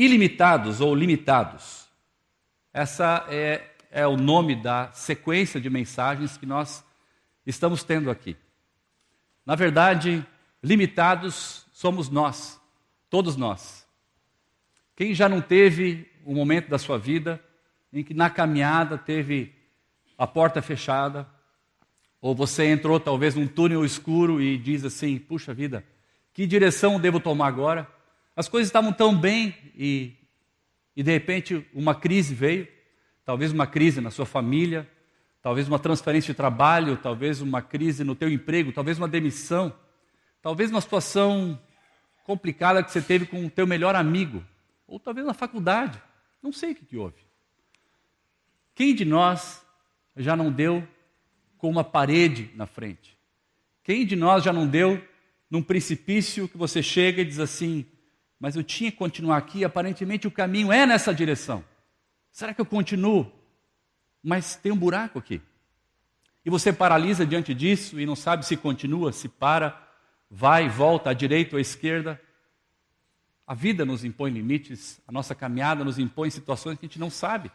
ilimitados ou limitados. Essa é o nome da sequência de mensagens que nós estamos tendo aqui. Na verdade, limitados somos nós, todos nós. Quem já não teve um momento da sua vida em que na caminhada teve a porta fechada, ou você entrou talvez num túnel escuro e diz assim, puxa vida, que direção devo tomar agora? As coisas estavam tão bem e de repente uma crise veio, talvez uma crise na sua família, talvez uma transferência de trabalho, talvez uma crise no teu emprego, talvez uma demissão, talvez uma situação complicada que você teve com o teu melhor amigo, ou talvez na faculdade, não sei o que houve. Quem de nós já não deu com uma parede na frente? Quem de nós já não deu num precipício que você chega e diz assim, mas eu tinha que continuar aqui, aparentemente o caminho é nessa direção. Será que eu continuo? Mas tem um buraco aqui. E você paralisa diante disso e não sabe se continua, se para, vai, volta, à direita ou à esquerda. A vida nos impõe limites, a nossa caminhada nos impõe situações que a gente não sabe.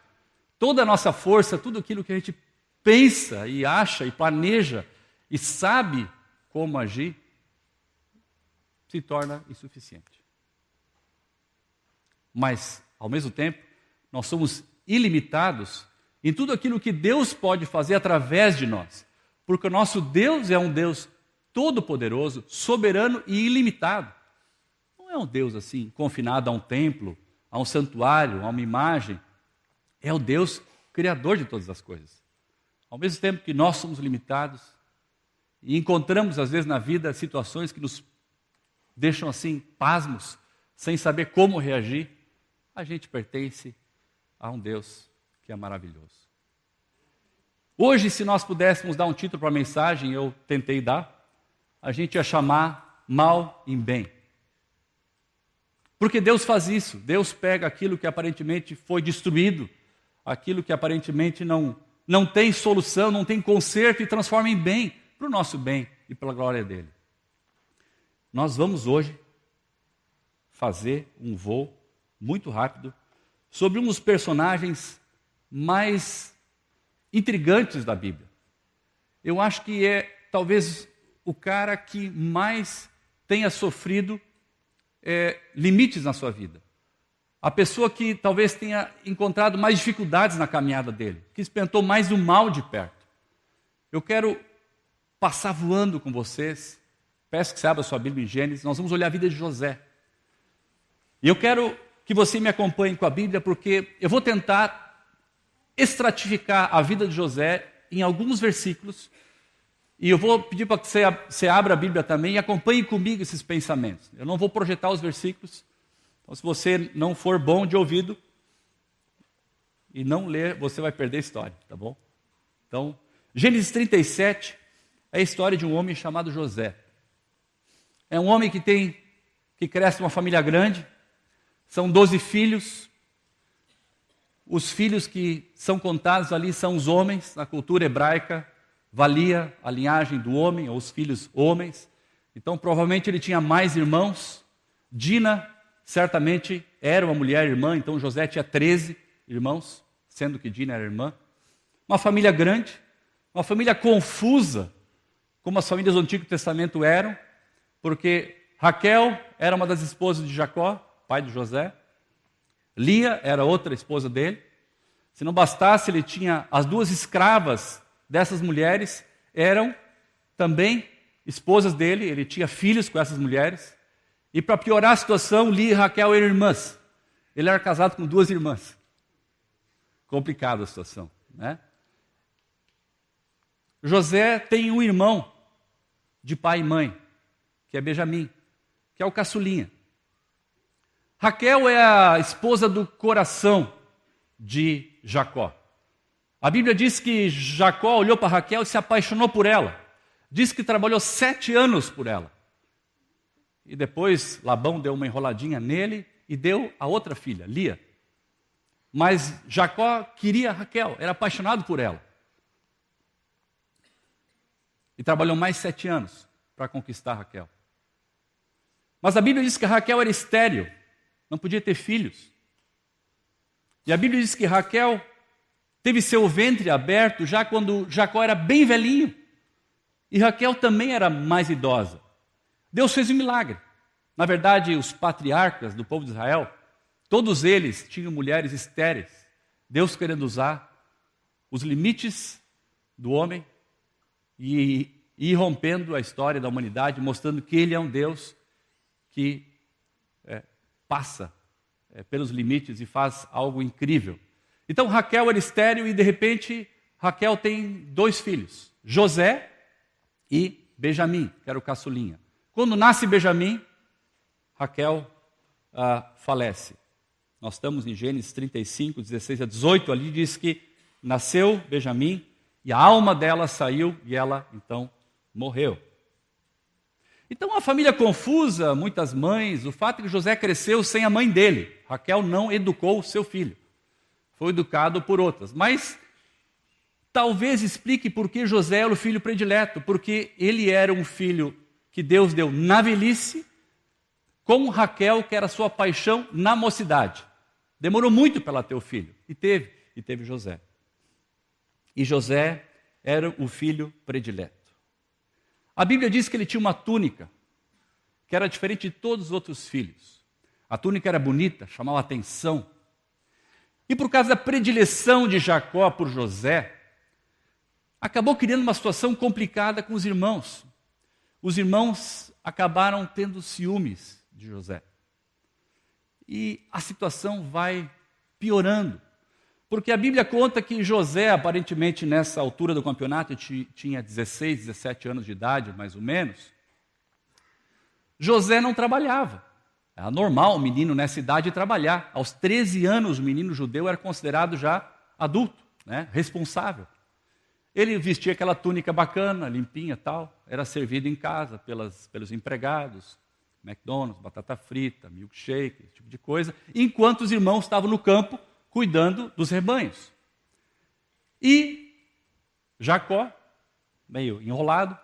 Toda a nossa força, tudo aquilo que a gente pensa e acha e planeja e sabe como agir, se torna insuficiente. Mas, ao mesmo tempo, nós somos ilimitados em tudo aquilo que Deus pode fazer através de nós. Porque o nosso Deus é um Deus todo-poderoso, soberano e ilimitado. Não é um Deus assim, confinado a um templo, a um santuário, a uma imagem. É o Deus criador de todas as coisas. Ao mesmo tempo que nós somos limitados e encontramos, às vezes, na vida, situações que nos deixam assim, pasmos, sem saber como reagir, a gente pertence a um Deus que é maravilhoso. Hoje, se nós pudéssemos dar um título para a mensagem, eu tentei dar, a gente ia chamar Mal em Bem. Porque Deus faz isso, Deus pega aquilo que aparentemente foi destruído, aquilo que aparentemente não tem solução, não tem conserto e transforma em bem, para o nosso bem e pela glória dele. Nós vamos hoje fazer um voo muito rápido sobre um dos personagens mais intrigantes da Bíblia. Eu acho que é talvez o cara que mais tenha sofrido limites na sua vida. A pessoa que talvez tenha encontrado mais dificuldades na caminhada dele, que experimentou mais o mal de perto. Eu quero passar voando com vocês. Peço que você abra sua Bíblia em Gênesis. Nós vamos olhar a vida de José. E eu quero que você me acompanhe com a Bíblia, porque eu vou tentar estratificar a vida de José em alguns versículos. E eu vou pedir para que você abra a Bíblia também e acompanhe comigo esses pensamentos. Eu não vou projetar os versículos. Então, se você não for bom de ouvido e não ler, você vai perder a história, tá bom? Então, Gênesis 37 é a história de um homem chamado José. É um homem que cresce numa família grande. São 12 filhos. Os filhos que são contados ali são os homens. Na cultura hebraica, valia a linhagem do homem, ou os filhos homens. Então, provavelmente ele tinha mais irmãos. Dina, certamente, era uma mulher irmã. Então, José tinha 13 irmãos, sendo que Dina era irmã. Uma família grande, uma família confusa, como as famílias do Antigo Testamento eram, porque Raquel era uma das esposas de Jacó, pai de José. Lia era outra esposa dele. Se não bastasse, ele tinha as duas escravas dessas mulheres, eram também esposas dele, ele tinha filhos com essas mulheres. E para piorar a situação, Lia e Raquel eram irmãs. Ele era casado com duas irmãs. Complicada a situação, né? José tem um irmão de pai e mãe, que é Benjamim, que é o caçulinha. Raquel é a esposa do coração de Jacó. A Bíblia diz que Jacó olhou para Raquel e se apaixonou por ela. Diz que trabalhou 7 anos por ela. E depois Labão deu uma enroladinha nele e deu a outra filha, Lia. Mas Jacó queria Raquel, era apaixonado por ela. E trabalhou mais 7 anos para conquistar Raquel. Mas a Bíblia diz que Raquel era estéril, não podia ter filhos. E a Bíblia diz que Raquel teve seu ventre aberto já quando Jacó era bem velhinho. E Raquel também era mais idosa. Deus fez um milagre. Na verdade, os patriarcas do povo de Israel, todos eles tinham mulheres estéreis. Deus querendo usar os limites do homem e ir rompendo a história da humanidade, mostrando que Ele é um Deus que passa pelos limites e faz algo incrível. Então Raquel era estéril e de repente Raquel tem 2 filhos, José e Benjamim, que era o caçulinha. Quando nasce Benjamim, Raquel falece. Nós estamos em Gênesis 35, 16 a 18, ali diz que nasceu Benjamim e a alma dela saiu e ela então morreu. Então uma família confusa, muitas mães, o fato é que José cresceu sem a mãe dele. Raquel não educou o seu filho, foi educado por outras. Mas talvez explique por que José era o filho predileto, porque ele era um filho que Deus deu na velhice, com Raquel, que era sua paixão na mocidade. Demorou muito para ela ter o filho, e teve José. E José era o filho predileto. A Bíblia diz que ele tinha uma túnica, que era diferente de todos os outros filhos. A túnica era bonita, chamava atenção. E por causa da predileção de Jacó por José, acabou criando uma situação complicada com os irmãos. Os irmãos acabaram tendo ciúmes de José. E a situação vai piorando. Porque a Bíblia conta que José, aparentemente nessa altura do campeonato, tinha 16, 17 anos de idade, mais ou menos. José não trabalhava. Era normal o menino nessa idade trabalhar. Aos 13 anos, o menino judeu era considerado já adulto, responsável. Ele vestia aquela túnica bacana, limpinha e tal. Era servido em casa pelos empregados. McDonald's, batata frita, milkshake, esse tipo de coisa. Enquanto os irmãos estavam no campo, cuidando dos rebanhos. E Jacó, meio enrolado,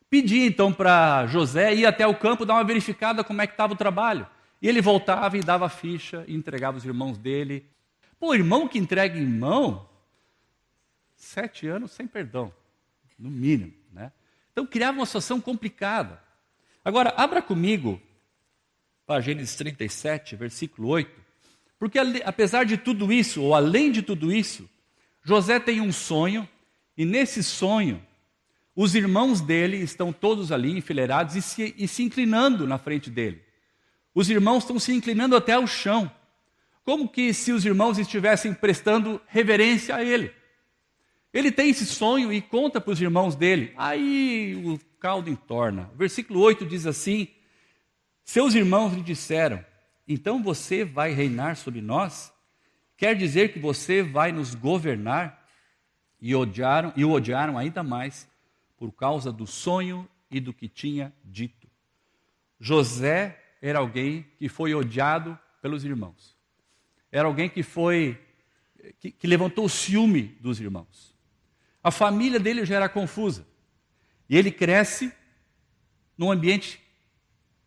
pedia então para José ir até o campo dar uma verificada como é que estava o trabalho. E ele voltava e dava a ficha e entregava os irmãos dele. Pô, irmão que entrega irmão, 7 anos sem perdão, no mínimo. Então criava uma situação complicada. Agora, abra comigo para Gênesis 37, versículo 8. Porque apesar de tudo isso, ou além de tudo isso, José tem um sonho, e nesse sonho, os irmãos dele estão todos ali enfileirados e se inclinando na frente dele. Os irmãos estão se inclinando até ao chão, como que se os irmãos estivessem prestando reverência a ele. Ele tem esse sonho e conta para os irmãos dele. Aí o caldo entorna. O versículo 8 diz assim: seus irmãos lhe disseram: então você vai reinar sobre nós? Quer dizer que você vai nos governar? E o odiaram ainda mais por causa do sonho e do que tinha dito. José era alguém que foi odiado pelos irmãos. Era alguém que levantou o ciúme dos irmãos. A família dele já era confusa. E ele cresce num ambiente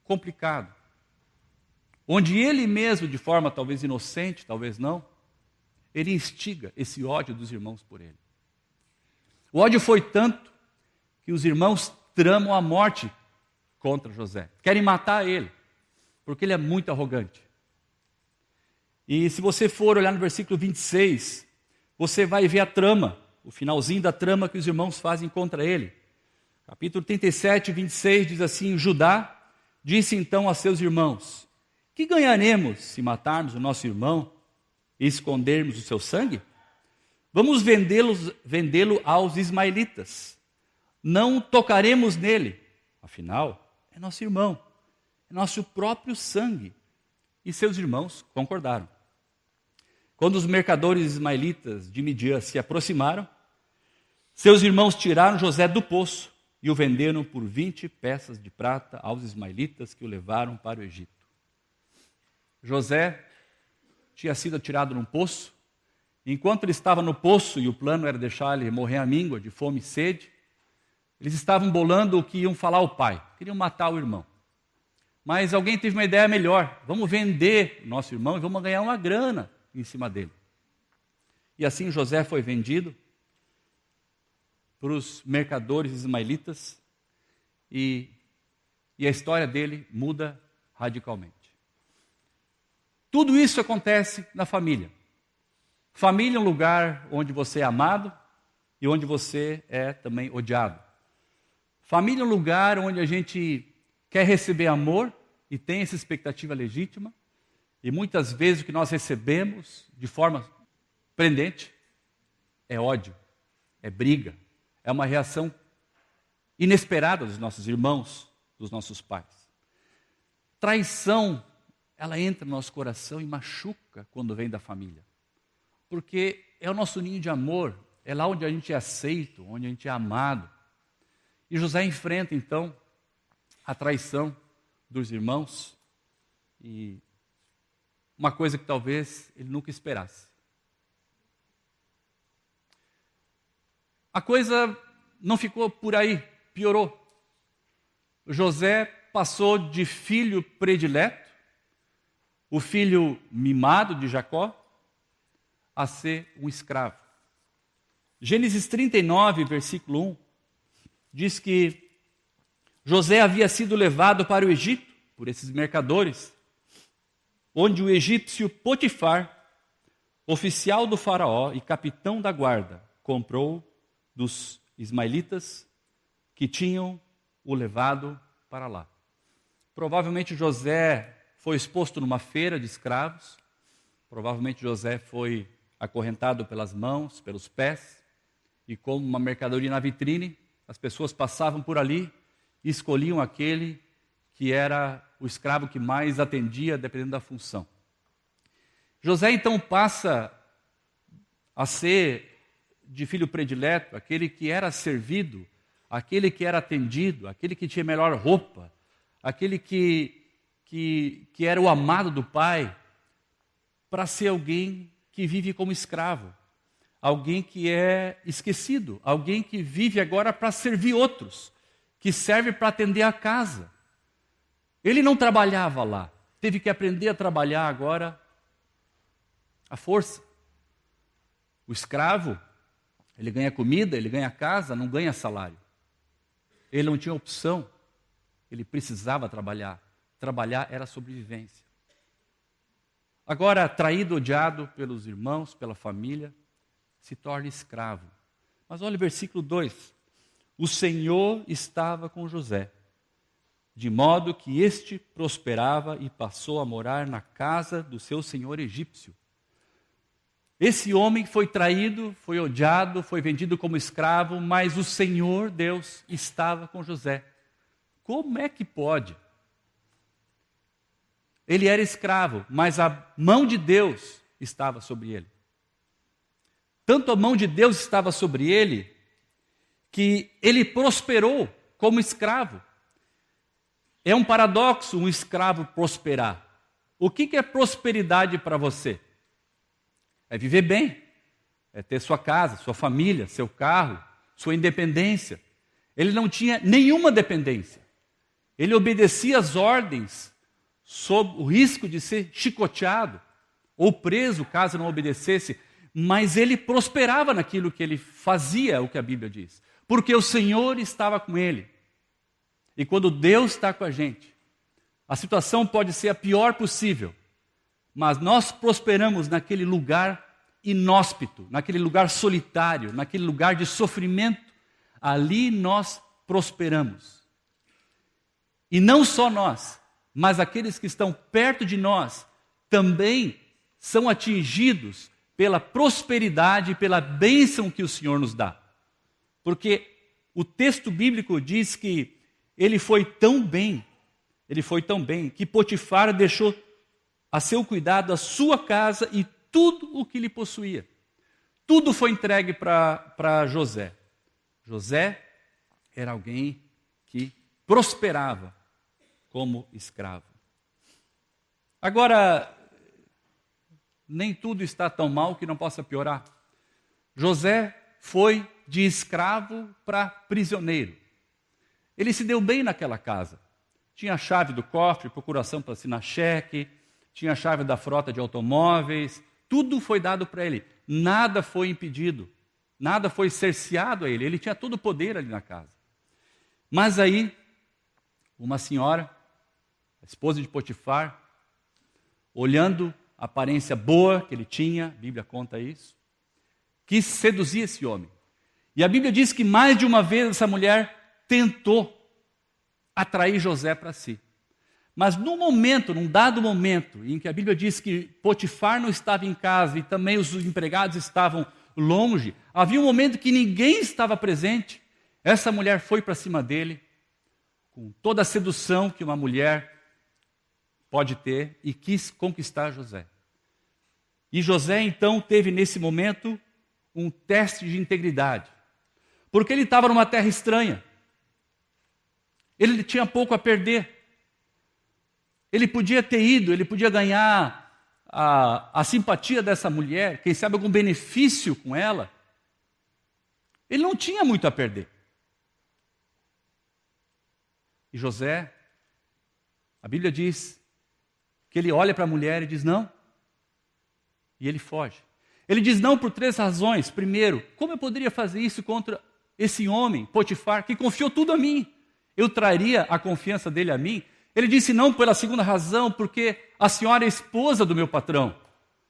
complicado, onde ele mesmo, de forma talvez inocente, talvez não, ele instiga esse ódio dos irmãos por ele. O ódio foi tanto que os irmãos tramam a morte contra José. Querem matar ele, porque ele é muito arrogante. E se você for olhar no versículo 26, você vai ver a trama, o finalzinho da trama que os irmãos fazem contra ele. Capítulo 37, 26 diz assim: Judá disse então a seus irmãos: que ganharemos se matarmos o nosso irmão e escondermos o seu sangue? Vamos vendê-lo aos ismaelitas. Não tocaremos nele. Afinal, é nosso irmão, é nosso próprio sangue. E seus irmãos concordaram. Quando os mercadores ismaelitas de Midian se aproximaram, seus irmãos tiraram José do poço e o venderam por 20 peças de prata aos ismaelitas que o levaram para o Egito. José tinha sido atirado num poço. Enquanto ele estava no poço e o plano era deixar ele morrer à míngua de fome e sede, eles estavam bolando o que iam falar ao pai. Queriam matar o irmão. Mas alguém teve uma ideia melhor. Vamos vender o nosso irmão e vamos ganhar uma grana. em cima dele. E assim José foi vendido para os mercadores ismaelitas e a história dele muda radicalmente. Tudo isso acontece na família. Família é um lugar onde você é amado e onde você é também odiado. Família é um lugar onde a gente quer receber amor e tem essa expectativa legítima, e muitas vezes o que nós recebemos de forma prendente é ódio, é briga, é uma reação inesperada dos nossos irmãos, dos nossos pais. Traição, ela entra no nosso coração e machuca quando vem da família, porque é o nosso ninho de amor, é lá onde a gente é aceito, onde a gente é amado. E José enfrenta então a traição dos irmãos, e uma coisa que talvez ele nunca esperasse. A coisa não ficou por aí, piorou. José passou de filho predileto, o filho mimado de Jacó, a ser um escravo. Gênesis 39, versículo 1, diz que José havia sido levado para o Egito por esses mercadores, onde o egípcio Potifar, oficial do faraó e capitão da guarda, comprou dos ismaelitas que tinham o levado para lá. Provavelmente José foi exposto numa feira de escravos, provavelmente José foi acorrentado pelas mãos, pelos pés, e como uma mercadoria na vitrine, as pessoas passavam por ali e escolhiam aquele que era o escravo que mais atendia, dependendo da função. José então passa a ser de filho predileto, aquele que era servido, aquele que era atendido, aquele que tinha melhor roupa, aquele que era o amado do pai, para ser alguém que vive como escravo, alguém que é esquecido, alguém que vive agora para servir outros, que serve para atender a casa. Ele não trabalhava lá, teve que aprender a trabalhar agora à força. O escravo, ele ganha comida, ele ganha casa, não ganha salário. Ele não tinha opção, ele precisava trabalhar. Trabalhar era sobrevivência. Agora, traído, odiado pelos irmãos, pela família, se torna escravo. Mas olha o versículo 2. O Senhor estava com José, de modo que este prosperava e passou a morar na casa do seu senhor egípcio. Esse homem foi traído, foi odiado, foi vendido como escravo, mas o Senhor Deus estava com José. Como é que pode? Ele era escravo, mas a mão de Deus estava sobre ele. Tanto a mão de Deus estava sobre ele, que ele prosperou como escravo. É um paradoxo um escravo prosperar. O que é prosperidade para você? É viver bem, é ter sua casa, sua família, seu carro, sua independência. Ele não tinha nenhuma dependência. Ele obedecia às ordens sob o risco de ser chicoteado ou preso caso não obedecesse, mas ele prosperava naquilo que ele fazia, o que a Bíblia diz, porque o Senhor estava com ele. E quando Deus está com a gente, a situação pode ser a pior possível, mas nós prosperamos naquele lugar inóspito, naquele lugar solitário, naquele lugar de sofrimento. Ali nós prosperamos. E não só nós, mas aqueles que estão perto de nós também são atingidos pela prosperidade e pela bênção que o Senhor nos dá. Porque o texto bíblico diz que ele foi tão bem, que Potifar deixou a seu cuidado a sua casa e tudo o que lhe possuía. Tudo foi entregue para José. José era alguém que prosperava como escravo. Agora, nem tudo está tão mal que não possa piorar. José foi de escravo para prisioneiro. Ele se deu bem naquela casa. Tinha a chave do cofre, procuração para assinar cheque, tinha a chave da frota de automóveis, Tudo foi dado para ele. Nada foi impedido. Nada foi cerceado a ele. Ele tinha todo o poder ali na casa. Mas aí, uma senhora, a esposa de Potifar, olhando a aparência boa que ele tinha, a Bíblia conta isso, quis seduzir esse homem. E a Bíblia diz que mais de uma vez essa mulher tentou atrair José para si. Mas num dado momento, em que a Bíblia diz que Potifar não estava em casa e também os empregados estavam longe, havia um momento que ninguém estava presente, essa mulher foi para cima dele, com toda a sedução que uma mulher pode ter, e quis conquistar José. E José, então, teve nesse momento um teste de integridade. Porque ele estava numa terra estranha. Ele tinha pouco a perder. Ele podia ter ido, ele podia ganhar a simpatia dessa mulher, quem sabe algum benefício com ela. Ele não tinha muito a perder. E José, a Bíblia diz que ele olha para a mulher e diz não. E ele foge. Ele diz não por 3 razões. Primeiro, como eu poderia fazer isso contra esse homem, Potifar, que confiou tudo a mim? Eu traria a confiança dele a mim? Ele disse não pela segunda razão, porque a senhora é esposa do meu patrão.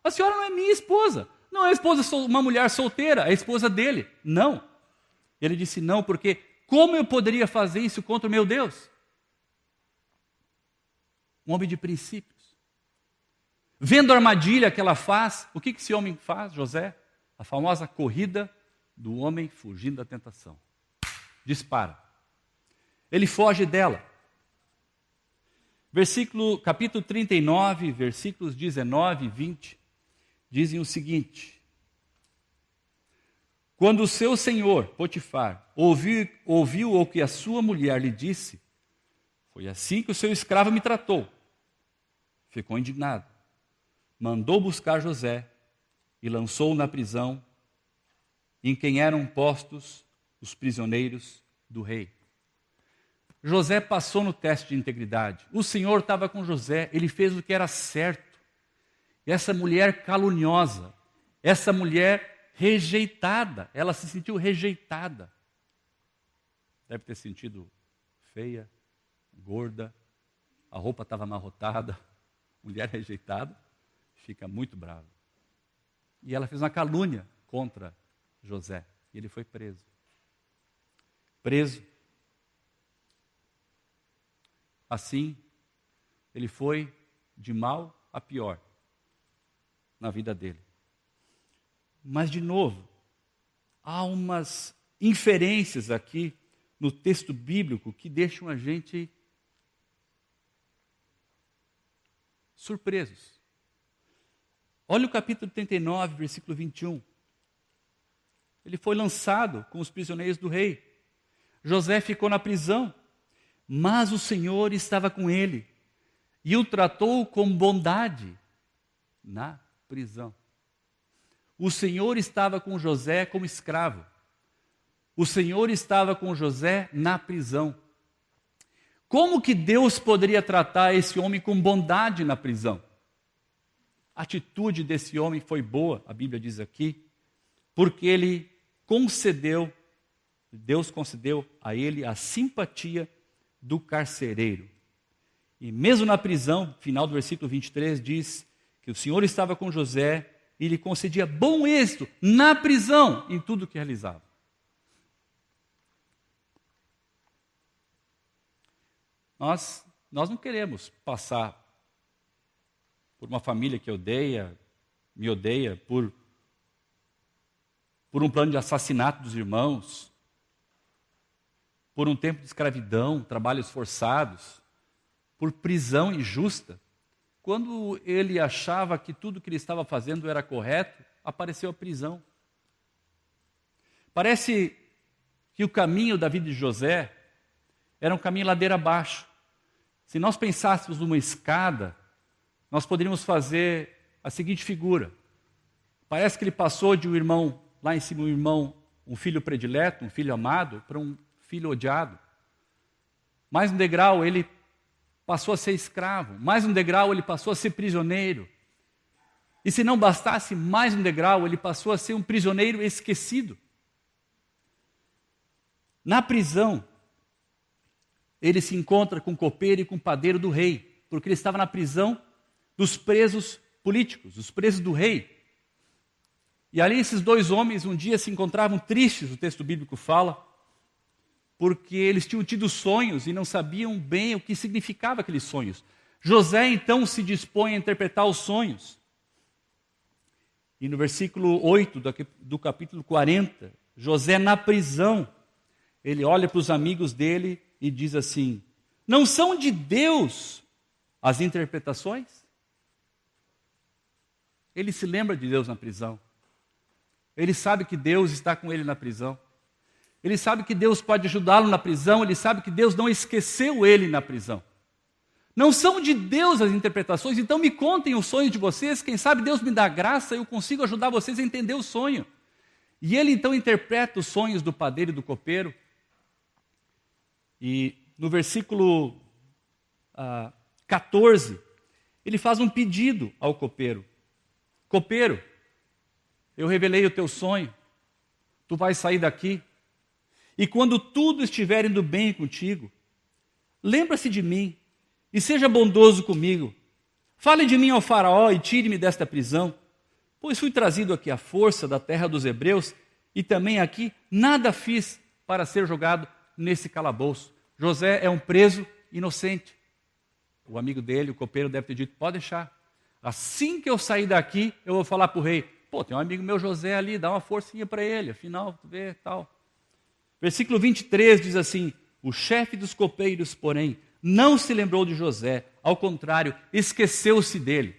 A senhora não é minha esposa. Não é esposa, uma mulher solteira, é esposa dele. Não. Ele disse não, porque como eu poderia fazer isso contra o meu Deus? Um homem de princípios. Vendo a armadilha que ela faz, o que esse homem faz, José? A famosa corrida do homem fugindo da tentação. Dispara. Ele foge dela. Capítulo 39, versículos 19 e 20, dizem o seguinte: quando o seu senhor, Potifar, ouviu o que a sua mulher lhe disse, foi assim que o seu escravo me tratou. Ficou indignado. Mandou buscar José e lançou-o na prisão em quem eram postos os prisioneiros do rei. José passou no teste de integridade. O Senhor estava com José, ele fez o que era certo. E essa mulher caluniosa, essa mulher rejeitada, ela se sentiu rejeitada. Deve ter sentido feia, gorda, a roupa estava amarrotada. Mulher rejeitada, fica muito brava. E ela fez uma calúnia contra José. E ele foi preso. Preso. Assim, ele foi de mal a pior na vida dele. Mas, de novo, há umas inferências aqui no texto bíblico que deixam a gente surpresos. Olha o capítulo 39, versículo 21. Ele foi lançado com os prisioneiros do rei. José ficou na prisão, mas o Senhor estava com ele e o tratou com bondade na prisão. O Senhor estava com José como escravo. O Senhor estava com José na prisão. Como que Deus poderia tratar esse homem com bondade na prisão? A atitude desse homem foi boa, a Bíblia diz aqui, porque Deus concedeu a ele a simpatia do carcereiro. E mesmo na prisão, final do versículo 23, diz que o Senhor estava com José e lhe concedia bom êxito na prisão em tudo que realizava. Nós não queremos passar por uma família que me odeia, por um plano de assassinato dos irmãos, por um tempo de escravidão, trabalhos forçados, por prisão injusta. Quando ele achava que tudo que ele estava fazendo era correto, apareceu a prisão. Parece que o caminho da vida de José era um caminho ladeira abaixo. Se nós pensássemos numa escada, nós poderíamos fazer a seguinte figura. Parece que ele passou de um irmão, lá em cima um filho predileto, um filho amado, para um filho odiado. Mais um degrau, ele passou a ser escravo. Mais um degrau, ele passou a ser prisioneiro. E se não bastasse mais um degrau, ele passou a ser um prisioneiro esquecido. Na prisão, ele se encontra com o copeiro e com o padeiro do rei, porque ele estava na prisão dos presos políticos, os presos do rei. E ali esses dois homens um dia se encontravam tristes, o texto bíblico fala, porque eles tinham tido sonhos e não sabiam bem o que significava aqueles sonhos. José então se dispõe a interpretar os sonhos. E no versículo 8 do capítulo 40, José na prisão, ele olha para os amigos dele e diz assim: não são de Deus as interpretações? Ele se lembra de Deus na prisão. Ele sabe que Deus está com ele na prisão. Ele sabe que Deus pode ajudá-lo na prisão. Ele sabe que Deus não esqueceu ele na prisão. Não são de Deus as interpretações, então me contem os sonhos de vocês. Quem sabe Deus me dá graça e eu consigo ajudar vocês a entender o sonho. E ele então interpreta os sonhos do padeiro e do copeiro. E no versículo 14, ele faz um pedido ao copeiro. Copeiro, eu revelei o teu sonho, tu vais sair daqui, e quando tudo estiver indo bem contigo, lembra-se de mim, e seja bondoso comigo. Fale de mim ao faraó e tire-me desta prisão, pois fui trazido aqui à força da terra dos hebreus, e também aqui nada fiz para ser jogado nesse calabouço. José é um preso inocente. O amigo dele, o copeiro, deve ter dito: pode deixar. Assim que eu sair daqui, eu vou falar para o rei: pô, tem um amigo meu José ali, dá uma forcinha para ele, afinal, tu vê, tal. Versículo 23 diz assim: o chefe dos copeiros, porém, não se lembrou de José, ao contrário, esqueceu-se dele.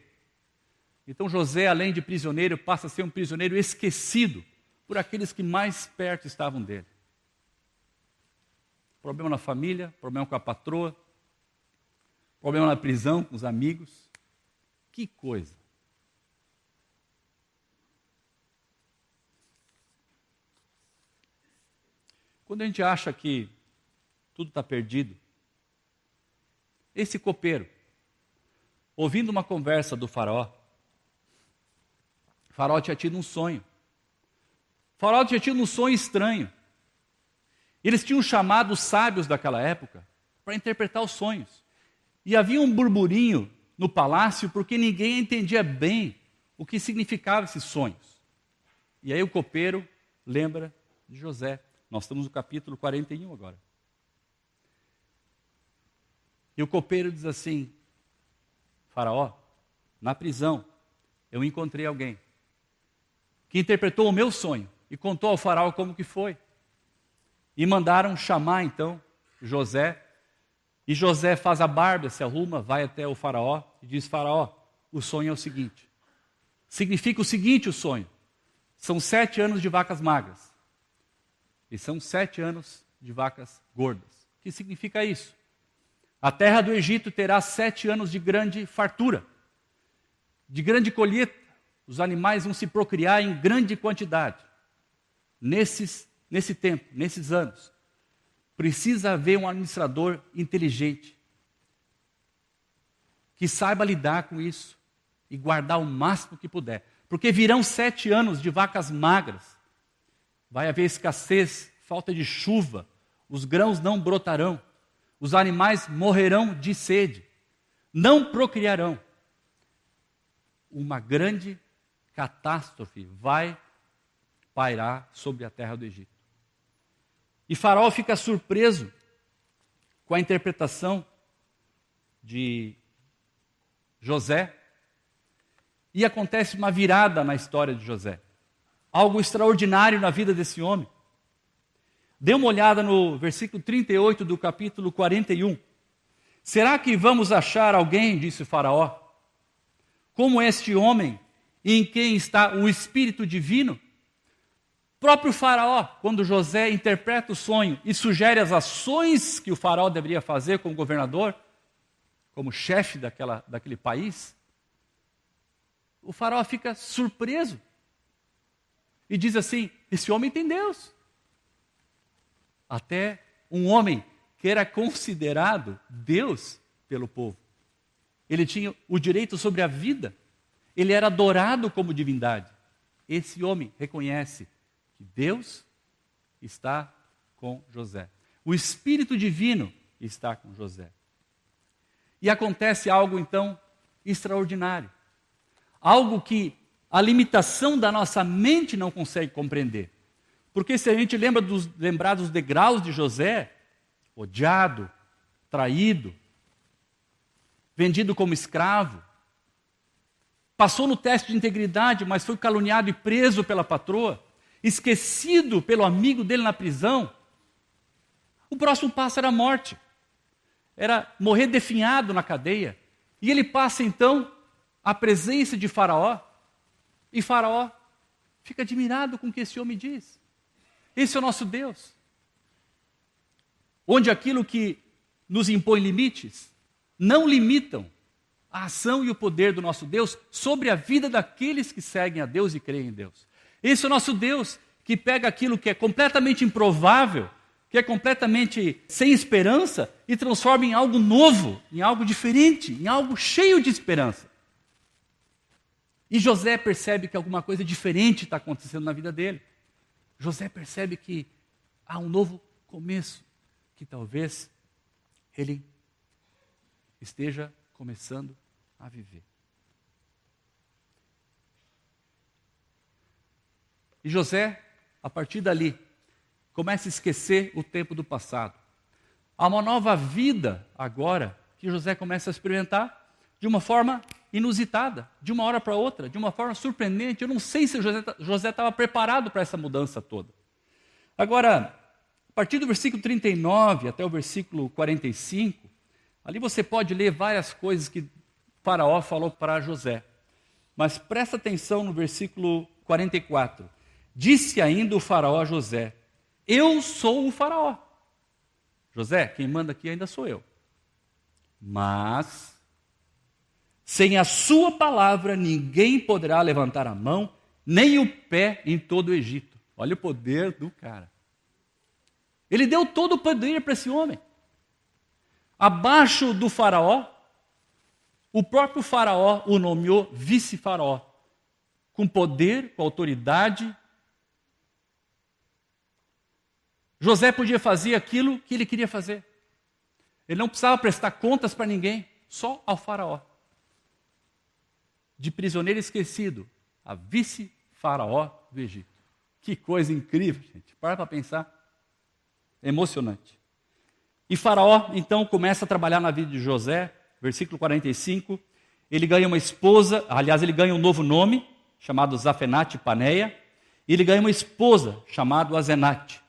Então José, além de prisioneiro, passa a ser um prisioneiro esquecido por aqueles que mais perto estavam dele. Problema na família, problema com a patroa, problema na prisão com os amigos. Que coisa! Quando a gente acha que tudo está perdido, esse copeiro, ouvindo uma conversa do faraó, o faraó tinha tido um sonho. O faraó tinha tido um sonho estranho. Eles tinham chamado os sábios daquela época para interpretar os sonhos. E havia um burburinho no palácio porque ninguém entendia bem o que significavam esses sonhos. E aí o copeiro lembra de José. Nós estamos no capítulo 41 agora. E o copeiro diz assim: faraó, na prisão eu encontrei alguém que interpretou o meu sonho e contou ao faraó como que foi. E mandaram chamar então José. E José faz a barba, se arruma, vai até o faraó e diz: faraó, o sonho é o seguinte. Significa o seguinte o sonho. São 7 anos de vacas magras. E são 7 anos de vacas gordas. O que significa isso? A terra do Egito terá 7 anos de grande fartura, de grande colheita. Os animais vão se procriar em grande quantidade. Nesse tempo, nesses anos, precisa haver um administrador inteligente que saiba lidar com isso e guardar o máximo que puder. Porque virão 7 anos de vacas magras. Vai haver escassez, falta de chuva, os grãos não brotarão, os animais morrerão de sede, não procriarão. Uma grande catástrofe vai pairar sobre a terra do Egito. E Faraó fica surpreso com a interpretação de José. E acontece uma virada na história de José. Algo extraordinário na vida desse homem. Dê uma olhada no versículo 38 do capítulo 41. Será que vamos achar alguém, disse o Faraó, como este homem, em quem está o Espírito Divino? O próprio Faraó, quando José interpreta o sonho e sugere as ações que o Faraó deveria fazer como governador, como chefe daquele país, o Faraó fica surpreso e diz assim: esse homem tem Deus. Até um homem que era considerado Deus pelo povo. Ele tinha o direito sobre a vida. ele era adorado como divindade. Esse homem reconhece que Deus está com José. O Espírito Divino está com José. E acontece algo, então, extraordinário. Algo que a limitação da nossa mente não consegue compreender. Porque se a gente lembrar dos degraus de José, odiado, traído, vendido como escravo, passou no teste de integridade, mas foi caluniado e preso pela patroa, esquecido pelo amigo dele na prisão, o próximo passo era a morte. Era morrer definhado na cadeia. E ele passa então à presença de Faraó, e Faraó fica admirado com o que esse homem diz. Esse é o nosso Deus. Onde aquilo que nos impõe limites, não limitam a ação e o poder do nosso Deus sobre a vida daqueles que seguem a Deus e creem em Deus. Esse é o nosso Deus que pega aquilo que é completamente improvável, que é completamente sem esperança e transforma em algo novo, em algo diferente, em algo cheio de esperança. E José percebe que alguma coisa diferente está acontecendo na vida dele. José percebe que há um novo começo, que talvez ele esteja começando a viver. E José, a partir dali, começa a esquecer o tempo do passado. Há uma nova vida agora que José começa a experimentar de uma forma inusitada, de uma hora para outra, de uma forma surpreendente. Eu não sei se José estava preparado para essa mudança toda. Agora, a partir do versículo 39 até o versículo 45, ali você pode ler várias coisas que Faraó falou para José. Mas presta atenção no versículo 44. Disse ainda o Faraó a José: eu sou o Faraó. José, quem manda aqui ainda sou eu. Mas sem a sua palavra ninguém poderá levantar a mão, nem o pé em todo o Egito. Olha o poder do cara. Ele deu todo o poder para esse homem. Abaixo do Faraó, o próprio Faraó o nomeou vice-faraó, com poder, com autoridade. José podia fazer aquilo que ele queria fazer. Ele não precisava prestar contas para ninguém, só ao Faraó. De prisioneiro esquecido, a vice-faraó do Egito. Que coisa incrível, gente. Para pensar. É emocionante. E Faraó, então, começa a trabalhar na vida de José. Versículo 45. Ele ganha uma esposa, aliás, ele ganha um novo nome, chamado Zafenate Paneia. E ele ganha uma esposa, chamada Azenate.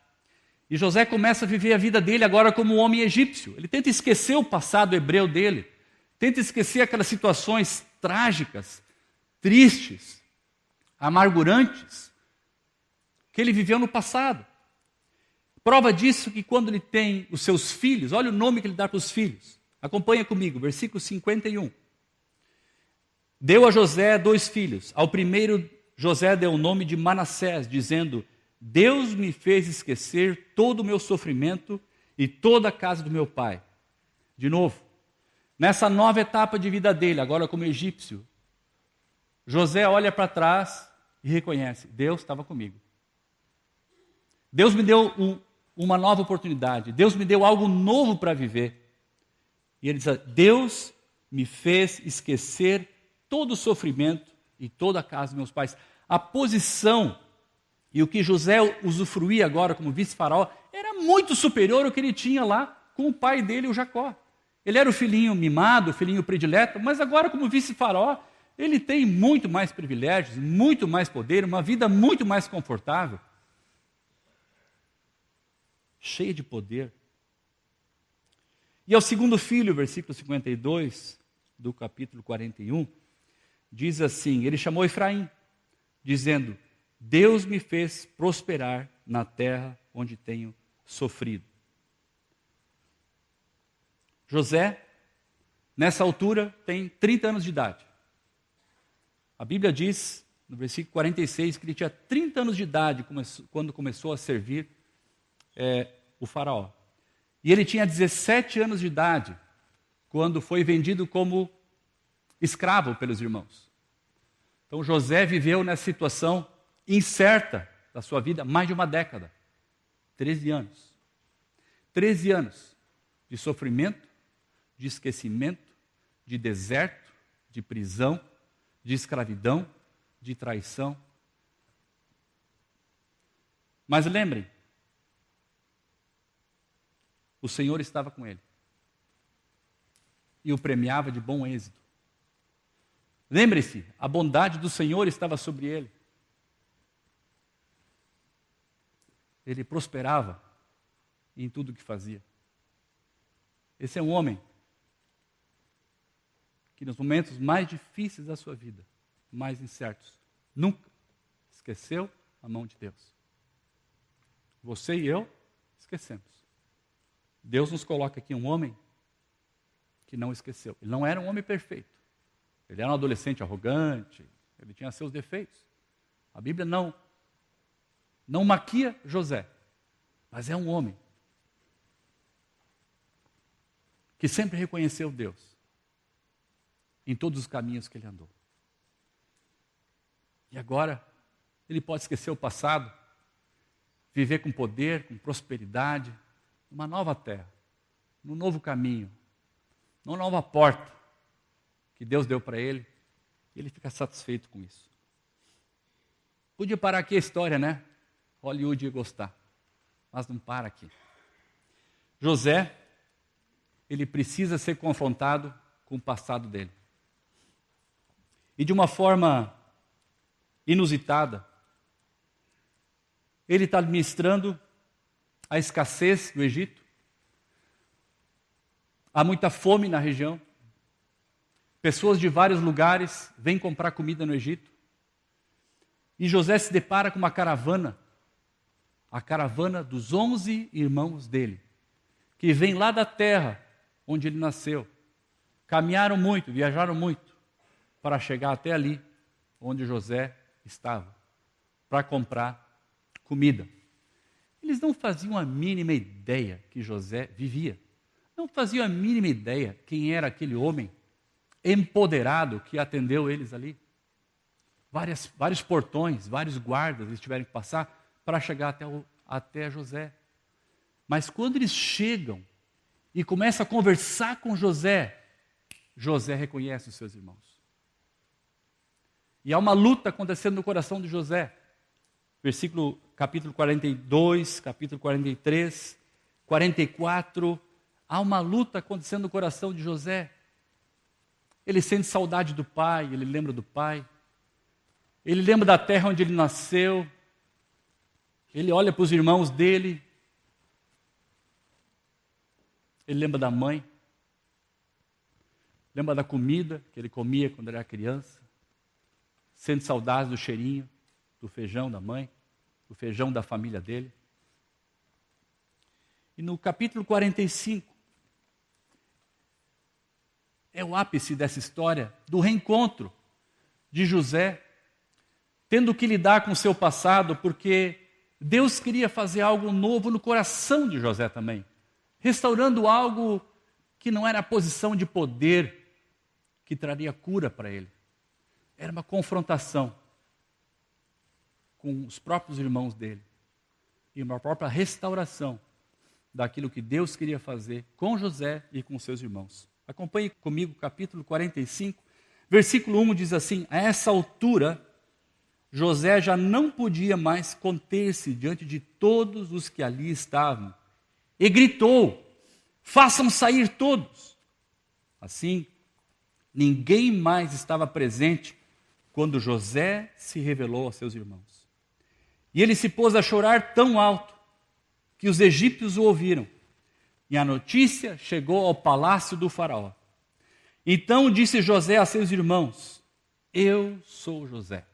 E José começa a viver a vida dele agora como um homem egípcio. Ele tenta esquecer o passado hebreu dele. Tenta esquecer aquelas situações trágicas, tristes, amargurantes, que ele viveu no passado. Prova disso que quando ele tem os seus filhos, olha o nome que ele dá para os filhos. Acompanha comigo, versículo 51. Deu a José 2 filhos. Ao primeiro, José deu o nome de Manassés, dizendo: Deus me fez esquecer todo o meu sofrimento e toda a casa do meu pai. De novo, nessa nova etapa de vida dele, agora como egípcio, José olha para trás e reconhece: Deus estava comigo. Deus me deu uma nova oportunidade. Deus me deu algo novo para viver. E ele diz: Deus me fez esquecer todo o sofrimento e toda a casa dos meus pais. A posição e o que José usufruía agora como vice-faraó era muito superior ao que ele tinha lá com o pai dele, o Jacó. Ele era o filhinho mimado, o filhinho predileto, mas agora como vice-faraó, ele tem muito mais privilégios, muito mais poder, uma vida muito mais confortável. Cheia de poder. E ao segundo filho, versículo 52 do capítulo 41, diz assim, ele chamou Efraim, dizendo: Deus me fez prosperar na terra onde tenho sofrido. José, nessa altura, tem 30 anos de idade. A Bíblia diz, no versículo 46, que ele tinha 30 anos de idade quando começou a servir o faraó. E ele tinha 17 anos de idade quando foi vendido como escravo pelos irmãos. Então José viveu nessa situação incerta da sua vida mais de uma década. 13 anos. 13 anos de sofrimento, de esquecimento, de deserto, de prisão, de escravidão, de traição. Mas lembrem, o Senhor estava com ele e o premiava de bom êxito. Lembre-se, a bondade do Senhor estava sobre ele. Ele prosperava em tudo o que fazia. Esse é um homem que nos momentos mais difíceis da sua vida, mais incertos, nunca esqueceu a mão de Deus. Você e eu esquecemos. Deus nos coloca aqui um homem que não esqueceu. Ele não era um homem perfeito. Ele era um adolescente arrogante, ele tinha seus defeitos. A Bíblia não maquia José, mas é um homem que sempre reconheceu Deus em todos os caminhos que ele andou. E agora, ele pode esquecer o passado, viver com poder, com prosperidade, numa nova terra, num novo caminho, numa nova porta que Deus deu para ele, e ele fica satisfeito com isso. Podia parar aqui a história, né? Hollywood ia gostar, mas não para aqui. José, ele precisa ser confrontado com o passado dele. E de uma forma inusitada, ele está administrando a escassez do Egito. Há muita fome na região. Pessoas de vários lugares vêm comprar comida no Egito. E José se depara com uma caravana, a caravana dos 11 irmãos dele, que vem lá da terra onde ele nasceu. Caminharam muito, viajaram muito, para chegar até ali, onde José estava, para comprar comida. Eles não faziam a mínima ideia que José vivia. Não faziam a mínima ideia quem era aquele homem empoderado que atendeu eles ali. Vários portões, vários guardas eles tiveram que passar para chegar até José. Mas quando eles chegam e começam a conversar com José, José reconhece os seus irmãos. E há uma luta acontecendo no coração de José. Capítulo 42, capítulo 43, 44, há uma luta acontecendo no coração de José. Ele sente saudade do pai, ele lembra do pai. Ele lembra da terra onde ele nasceu. Ele olha para os irmãos dele. Ele lembra da mãe. Lembra da comida que ele comia quando era criança. Sente saudade do cheirinho, do feijão da mãe, do feijão da família dele. E no capítulo 45, é o ápice dessa história do reencontro de José, tendo que lidar com o seu passado, porque Deus queria fazer algo novo no coração de José também, restaurando algo que não era a posição de poder que traria cura para ele. Era uma confrontação com os próprios irmãos dele e uma própria restauração daquilo que Deus queria fazer com José e com seus irmãos. Acompanhe comigo o capítulo 45, versículo 1 diz assim: a essa altura, José já não podia mais conter-se diante de todos os que ali estavam, e gritou: façam sair todos. Assim, ninguém mais estava presente quando José se revelou aos seus irmãos. E ele se pôs a chorar tão alto que os egípcios o ouviram. E a notícia chegou ao palácio do faraó. Então disse José a seus irmãos: eu sou José.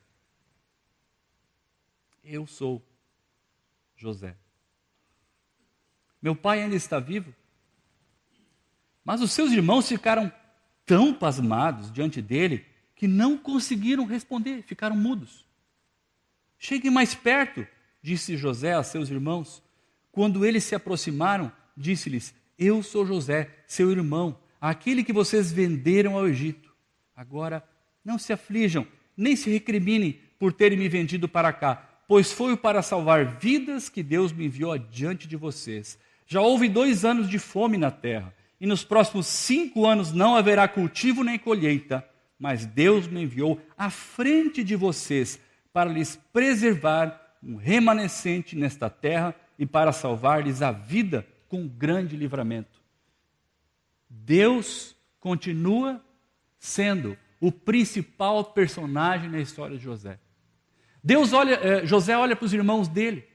Eu sou José. Meu pai ainda está vivo? Mas os seus irmãos ficaram tão pasmados diante dele que não conseguiram responder, ficaram mudos. Cheguem mais perto, disse José a seus irmãos. Quando eles se aproximaram, disse-lhes: eu sou José, seu irmão, aquele que vocês venderam ao Egito. Agora, não se aflijam nem se recriminem por terem me vendido para cá, pois foi para salvar vidas que Deus me enviou adiante de vocês. Já houve 2 anos de fome na terra, e nos próximos 5 anos não haverá cultivo nem colheita, mas Deus me enviou à frente de vocês para lhes preservar um remanescente nesta terra e para salvar-lhes a vida com grande livramento. Deus continua sendo o principal personagem na história de José. José olha para os irmãos dele.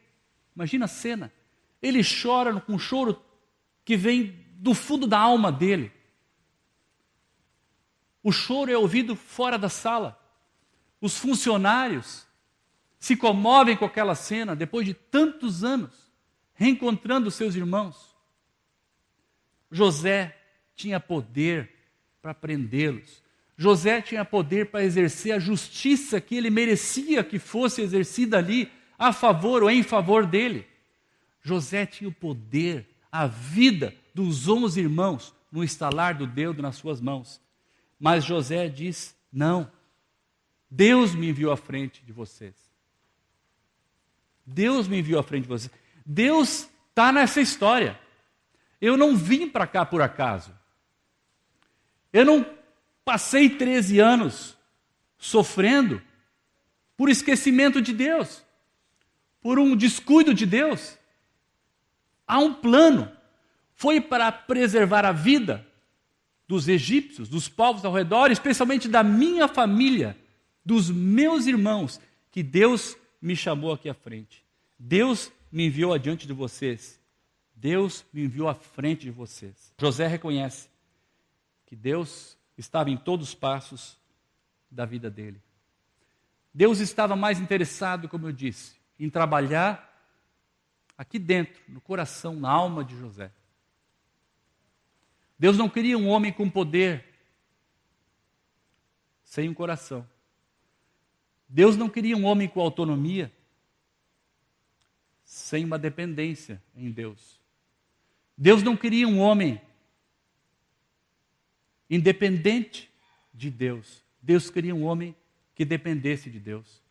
Imagina a cena. Ele chora com um choro que vem do fundo da alma dele. O choro é ouvido fora da sala. Os funcionários se comovem com aquela cena depois de tantos anos, reencontrando seus irmãos. José tinha poder para prendê-los. José tinha poder para exercer a justiça que ele merecia que fosse exercida ali, a favor ou em favor dele. José tinha o poder, a vida dos 11 irmãos no estalar do dedo nas suas mãos. Mas José diz, não, Deus me enviou à frente de vocês. Deus me enviou à frente de vocês. Deus está nessa história. Eu não vim para cá por acaso. Eu não passei 13 anos sofrendo por esquecimento de Deus, por um descuido de Deus. Há um plano. Foi para preservar a vida dos egípcios, dos povos ao redor, especialmente da minha família, dos meus irmãos, que Deus me chamou aqui à frente. Deus me enviou adiante de vocês. Deus me enviou à frente de vocês. José reconhece que Deus estava em todos os passos da vida dele. Deus estava mais interessado, como eu disse, em trabalhar aqui dentro, no coração, na alma de José. Deus não queria um homem com poder sem um coração. Deus não queria um homem com autonomia sem uma dependência em Deus. Deus não queria um homem independente de Deus. Deus queria um homem que dependesse de Deus.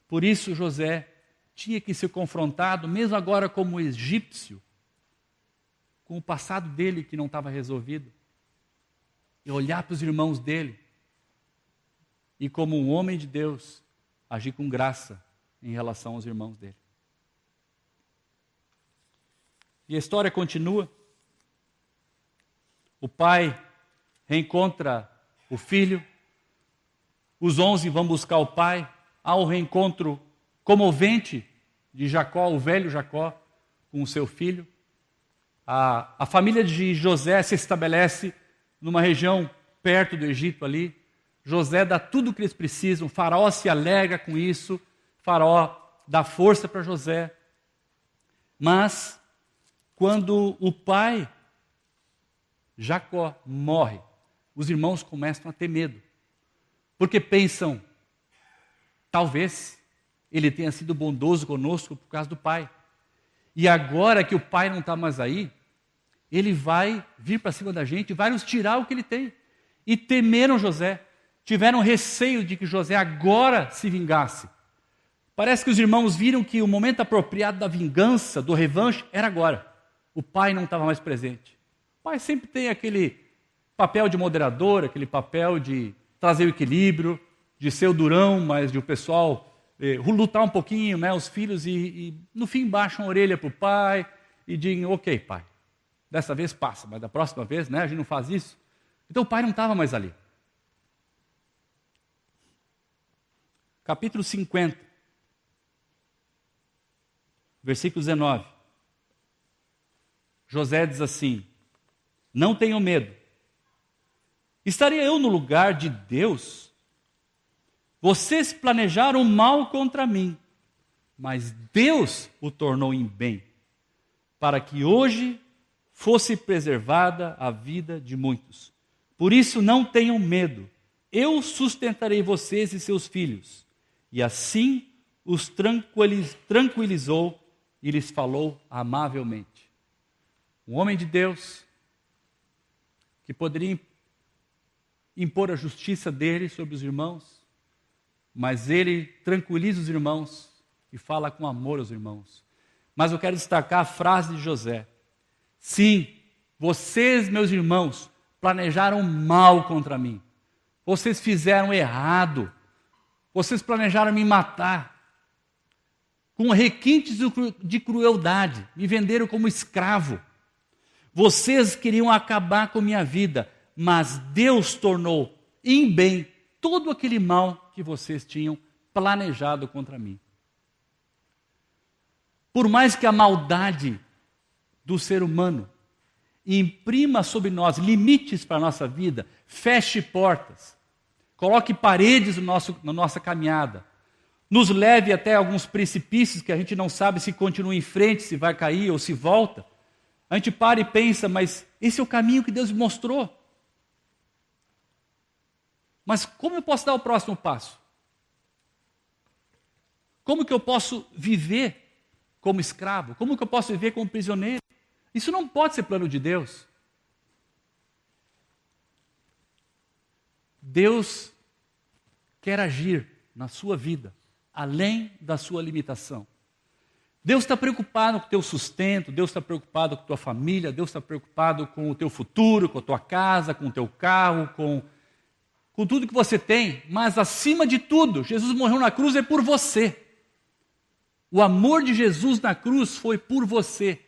Por isso José tinha que ser confrontado, mesmo agora como egípcio, com o passado dele que não estava resolvido, e olhar para os irmãos dele, e como um homem de Deus, agir com graça em relação aos irmãos dele. E a história continua. O pai reencontra o filho, os 11 vão buscar o pai, há um reencontro comovente de Jacó, o velho Jacó, com o seu filho. A família de José se estabelece numa região perto do Egito ali. José dá tudo o que eles precisam, Faraó se alegra com isso, Faraó dá força para José. Mas, quando o pai, Jacó, morre, os irmãos começam a ter medo. Porque pensam, talvez ele tenha sido bondoso conosco por causa do pai. E agora que o pai não está mais aí, ele vai vir para cima da gente e vai nos tirar o que ele tem. E temeram José, tiveram receio de que José agora se vingasse. Parece que os irmãos viram que o momento apropriado da vingança, do revanche, era agora. O pai não estava mais presente. O pai sempre tem aquele papel de moderador, aquele papel de trazer o equilíbrio, de ser o durão, mas de o pessoal lutar um pouquinho, né, os filhos, e no fim baixam a orelha para o pai e dizem, ok, pai, dessa vez passa, mas da próxima vez, né, a gente não faz isso. Então o pai não estava mais ali. Capítulo 50, versículo 19. José diz assim, não tenham medo. Estaria eu no lugar de Deus? Vocês planejaram mal contra mim, mas Deus o tornou em bem, para que hoje fosse preservada a vida de muitos. Por isso não tenham medo, eu sustentarei vocês e seus filhos. E assim os tranquilizou e lhes falou amavelmente. Um homem de Deus que poderia impor a justiça dele sobre os irmãos, mas ele tranquiliza os irmãos e fala com amor aos irmãos. Mas eu quero destacar a frase de José. Sim, vocês, meus irmãos, planejaram mal contra mim. Vocês fizeram errado. Vocês planejaram me matar. Com requintes de crueldade, me venderam como escravo. Vocês queriam acabar com minha vida, mas Deus tornou em bem todo aquele mal que vocês tinham planejado contra mim. Por mais que a maldade do ser humano imprima sobre nós limites para a nossa vida, feche portas, coloque paredes na nossa caminhada, nos leve até alguns precipícios que a gente não sabe se continua em frente, se vai cair ou se volta, a gente para e pensa, mas esse é o caminho que Deus me mostrou. Mas como eu posso dar o próximo passo? Como que eu posso viver como escravo? Como que eu posso viver como prisioneiro? Isso não pode ser plano de Deus. Deus quer agir na sua vida, além da sua limitação. Deus está preocupado com o teu sustento, Deus está preocupado com a tua família, Deus está preocupado com o teu futuro, com a tua casa, com o teu carro, com tudo que você tem, mas acima de tudo, Jesus morreu na cruz é por você. O amor de Jesus na cruz foi por você.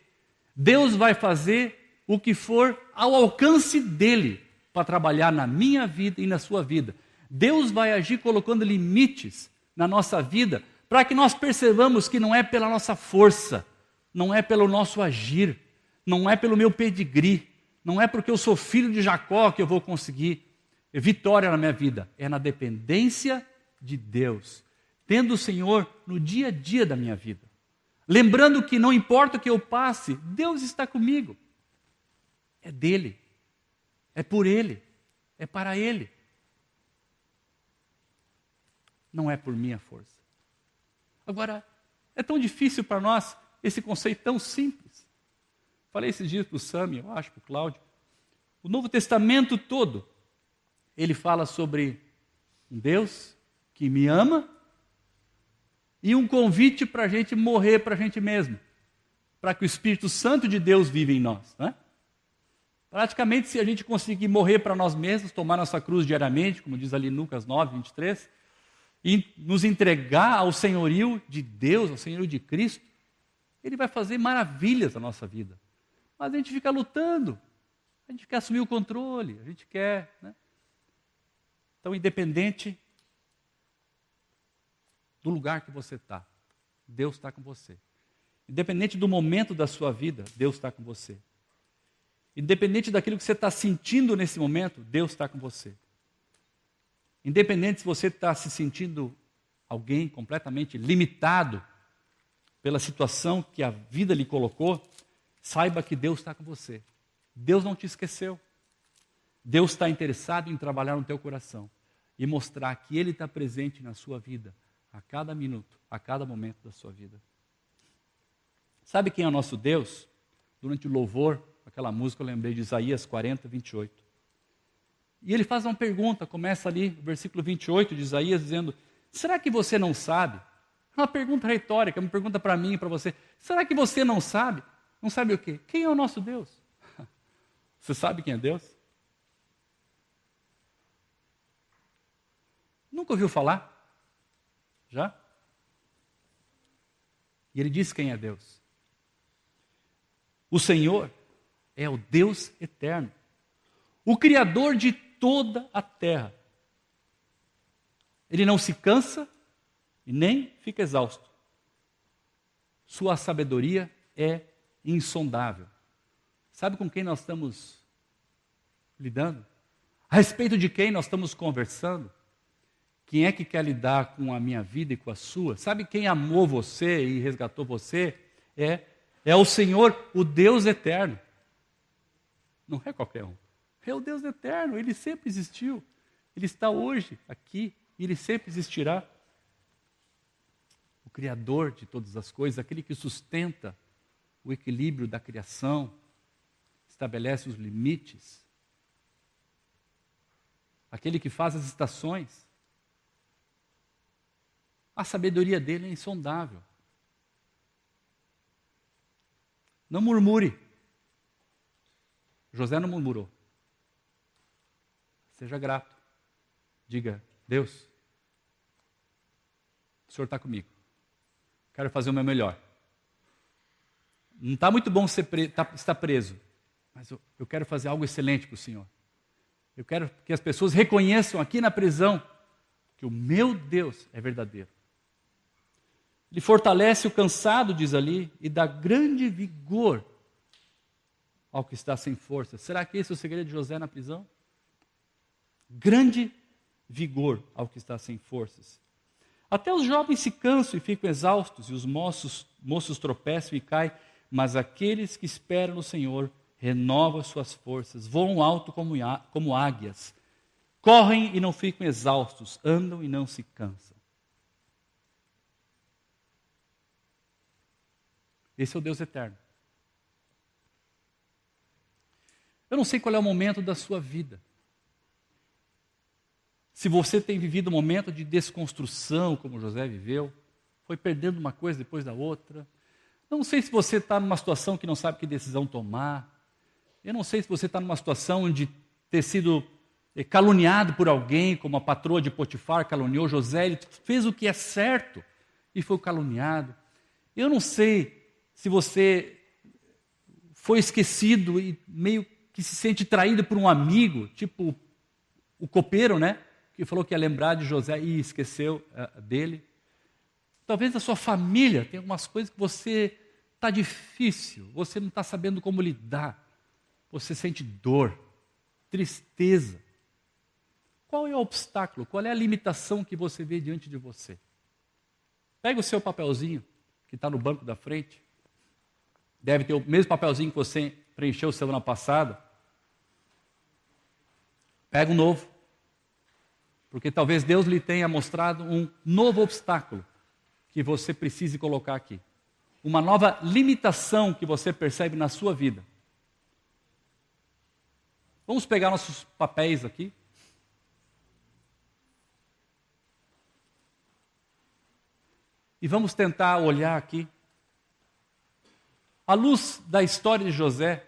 Deus vai fazer o que for ao alcance dele para trabalhar na minha vida e na sua vida. Deus vai agir colocando limites na nossa vida para que nós percebamos que não é pela nossa força, não é pelo nosso agir, não é pelo meu pedigree, não é porque eu sou filho de Jacó que eu vou conseguir vitória na minha vida. É na dependência de Deus, tendo o Senhor no dia a dia da minha vida. Lembrando que não importa o que eu passe, Deus está comigo. É dele, é por ele, é para ele. Não é por minha força. Agora, é tão difícil para nós esse conceito tão simples. Falei esses dias para o Sami, eu acho, para o Cláudio. O Novo Testamento todo, ele fala sobre um Deus que me ama e um convite para a gente morrer para a gente mesmo, para que o Espírito Santo de Deus viva em nós. Né? Praticamente, se a gente conseguir morrer para nós mesmos, tomar nossa cruz diariamente, como diz ali Lucas 9, 23, e nos entregar ao senhorio de Deus, ao senhorio de Cristo, Ele vai fazer maravilhas na nossa vida. Mas a gente fica lutando, a gente quer assumir o controle, a gente quer... Né? Então, independente do lugar que você está, Deus está com você. Independente do momento da sua vida, Deus está com você. Independente daquilo que você está sentindo nesse momento, Deus está com você. Independente se você está se sentindo alguém completamente limitado pela situação que a vida lhe colocou, saiba que Deus está com você. Deus não te esqueceu. Deus está interessado em trabalhar no teu coração e mostrar que Ele está presente na sua vida a cada minuto, a cada momento da sua vida. Sabe quem é o nosso Deus? Durante o louvor, aquela música eu lembrei de Isaías 40, 28. E ele faz uma pergunta, começa ali, no versículo 28 de Isaías, dizendo, será que você não sabe? É uma pergunta retórica, uma pergunta para mim e para você. Será que você não sabe? Não sabe o quê? Quem é o nosso Deus? Você sabe quem é Deus? Nunca ouviu falar? Já? E ele diz quem é Deus. O Senhor é o Deus eterno, o Criador de toda a terra. Ele não se cansa e nem fica exausto. Sua sabedoria é insondável. Sabe com quem nós estamos lidando? A respeito de quem nós estamos conversando? Quem é que quer lidar com a minha vida e com a sua? Sabe quem amou você e resgatou você? É o Senhor, o Deus eterno. Não é qualquer um. É o Deus eterno, Ele sempre existiu. Ele está hoje aqui e Ele sempre existirá. O Criador de todas as coisas, aquele que sustenta o equilíbrio da criação, estabelece os limites, aquele que faz as estações. A sabedoria dele é insondável. Não murmure. José não murmurou. Seja grato. Diga, Deus, o Senhor está comigo. Quero fazer o meu melhor. Não está muito bom estar preso, mas eu quero fazer algo excelente para o Senhor. Eu quero que as pessoas reconheçam aqui na prisão que o meu Deus é verdadeiro. Ele fortalece o cansado, diz ali, e dá grande vigor ao que está sem força. Será que esse é o segredo de José na prisão? Grande vigor ao que está sem forças. Até os jovens se cansam e ficam exaustos, e os moços tropeçam e caem, mas aqueles que esperam no Senhor renovam suas forças, voam alto como águias, correm e não ficam exaustos, andam e não se cansam. Esse é o Deus eterno. Eu não sei qual é o momento da sua vida. Se você tem vivido um momento de desconstrução, como José viveu, foi perdendo uma coisa depois da outra. Eu não sei se você está numa situação que não sabe que decisão tomar. Eu não sei se você está numa situação de ter sido caluniado por alguém, como a patroa de Potifar caluniou José. Ele fez o que é certo e foi caluniado. Eu não sei se você foi esquecido e meio que se sente traído por um amigo, tipo o copeiro, né? Que falou que ia lembrar de José e esqueceu dele. Talvez a sua família tenha algumas coisas que você está difícil, você não está sabendo como lidar. Você sente dor, tristeza. Qual é o obstáculo? Qual é a limitação que você vê diante de você? Pega o seu papelzinho, que está no banco da frente. Deve ter o mesmo papelzinho que você preencheu semana passada. Pega um novo. Porque talvez Deus lhe tenha mostrado um novo obstáculo que você precise colocar aqui. Uma nova limitação que você percebe na sua vida. Vamos pegar nossos papéis aqui. E vamos tentar olhar aqui. À luz da história de José,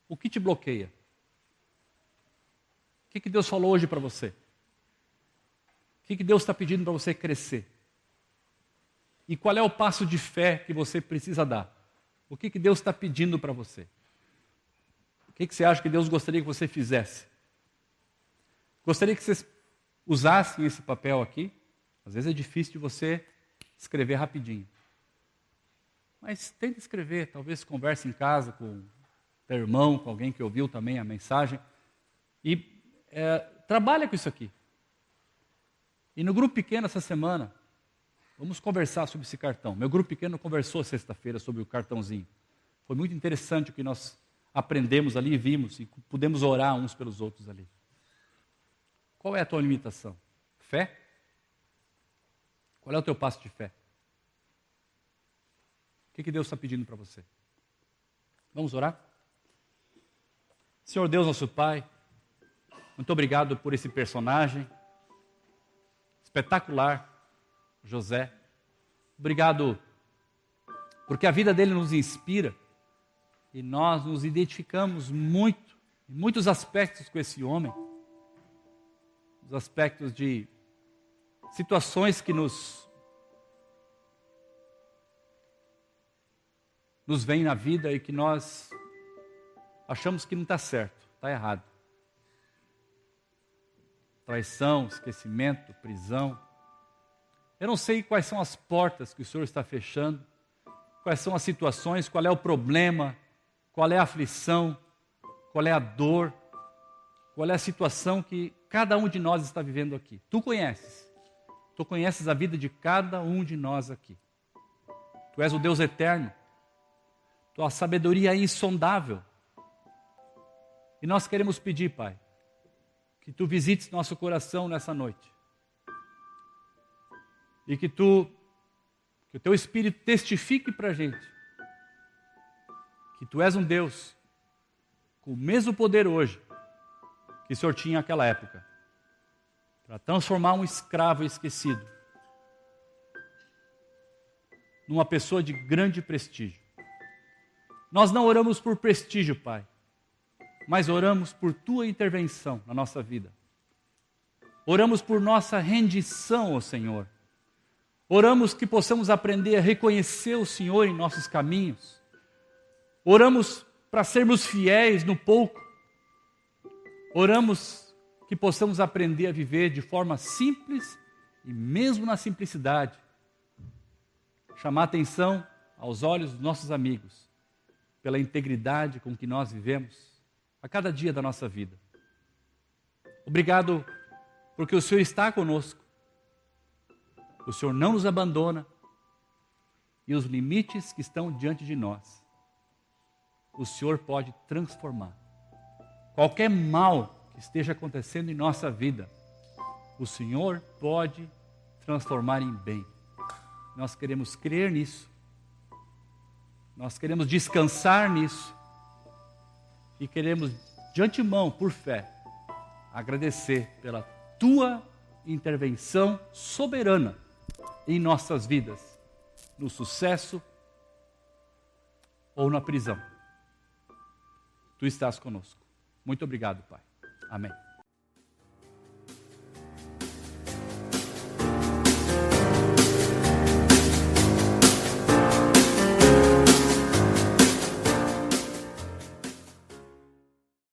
o que te bloqueia? O que Deus falou hoje para você? O que Deus está pedindo para você crescer? E qual é o passo de fé que você precisa dar? O que Deus está pedindo para você? O que você acha que Deus gostaria que você fizesse? Gostaria que vocês usassem esse papel aqui. Às vezes é difícil de você escrever rapidinho. Mas tente escrever, talvez converse em casa com teu irmão, com alguém que ouviu também a mensagem. E trabalha com isso aqui. E no grupo pequeno essa semana, vamos conversar sobre esse cartão. Meu grupo pequeno conversou sexta-feira sobre o cartãozinho. Foi muito interessante o que nós aprendemos ali, vimos e pudemos orar uns pelos outros ali. Qual é a tua limitação? Fé? Qual é o teu passo de fé? O que Deus está pedindo para você? Vamos orar? Senhor Deus, nosso Pai, muito obrigado por esse personagem espetacular, José. Obrigado porque a vida dele nos inspira e nós nos identificamos muito, em muitos aspectos com esse homem. Os aspectos de situações que nos vêm na vida e que nós achamos que não está certo, está errado. Traição, esquecimento, prisão. Eu não sei quais são as portas que o Senhor está fechando, quais são as situações, qual é o problema, qual é a aflição, qual é a dor, qual é a situação que cada um de nós está vivendo aqui. Tu conheces a vida de cada um de nós aqui. Tu és o Deus eterno, tua sabedoria é insondável. E nós queremos pedir, Pai, que Tu visites nosso coração nessa noite. E que o Teu Espírito testifique para a gente que Tu és um Deus com o mesmo poder hoje que o Senhor tinha naquela época, para transformar um escravo esquecido numa pessoa de grande prestígio. Nós não oramos por prestígio, Pai, mas oramos por Tua intervenção na nossa vida. Oramos por nossa rendição ao Senhor. Oramos que possamos aprender a reconhecer o Senhor em nossos caminhos. Oramos para sermos fiéis no pouco. Oramos que possamos aprender a viver de forma simples e mesmo na simplicidade, chamar atenção aos olhos dos nossos amigos pela integridade com que nós vivemos a cada dia da nossa vida. Obrigado porque o Senhor está conosco. O Senhor não nos abandona e os limites que estão diante de nós, o Senhor pode transformar. Qualquer mal que esteja acontecendo em nossa vida, o Senhor pode transformar em bem. Nós queremos crer nisso. Nós queremos descansar nisso. E queremos, de antemão, por fé, agradecer pela Tua intervenção soberana em nossas vidas, no sucesso ou na prisão. Tu estás conosco. Muito obrigado, Pai. Amém.